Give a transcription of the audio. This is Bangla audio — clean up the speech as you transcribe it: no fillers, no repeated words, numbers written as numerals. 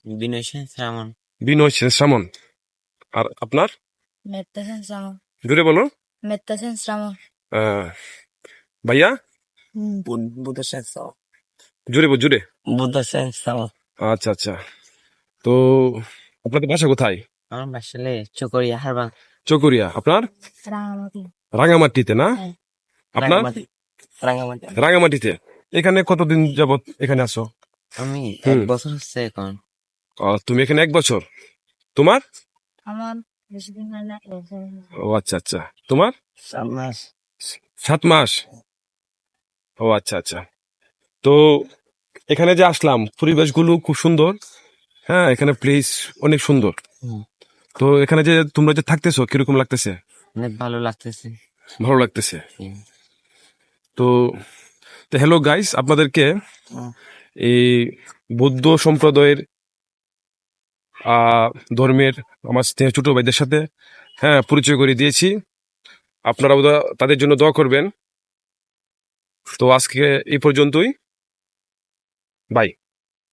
বিনয় সেন শ্রাবণ। বিনয় সেন শ্রামন। আর আপনার? মেত্তা সেন শ্রাবণ। জোরে বলো। মেত্তা সেন শ্রাবণ। আহ, ভাইয়া বুদ্ধ সেন শ্রাবণ। জোরে। বুদ্ধ সেন শ্রাবণ। আচ্ছা আচ্ছা। তো আপনাদের বাসা কোথায়? আমার বাসালে চকরিয়া হারবাং। চকরিয়া। আপনার? রাঙামাটি। রাঙামাটিতে না? হ্যাঁ। আপনার? রাঙ্গামাটি। রাঙ্গামাটি। রাঙামাটিতে। এখানে কতদিন যাবত এখানে আসো? আমি হুম। 1 বছর হচ্ছে এখন। তুমি এখানে 1 বছর। তোমার? আমার বেশি দিন হয় না, 1 বছর। ও আচ্ছা আচ্ছা। তোমার? 7 মাস। 7 মাস। ও আচ্ছা আচ্ছা। তো এখানে যে আসলাম, পরিবেশগুলো খুব সুন্দর। হ্যাঁ, এখানে প্লেস অনেক সুন্দর। হুম, তো এখানে যে তোমরা যে থাকতেছো কিরকম লাগতেছে? অনেক ভালো লাগতেছে। ভালো লাগতেছে। হুম, তো হ্যালো গাইস, আপনাদেরকে হুম, এই বৌদ্ধ সম্প্রদায়ের ধর্মের আমার স্নেহ ছোট ভাইদের সাথে পরিচয় করে দিয়েছি। আপনারা তাদের জন্য দোয়া করবেন। তো আজকে এই পর্যন্তই। বাই।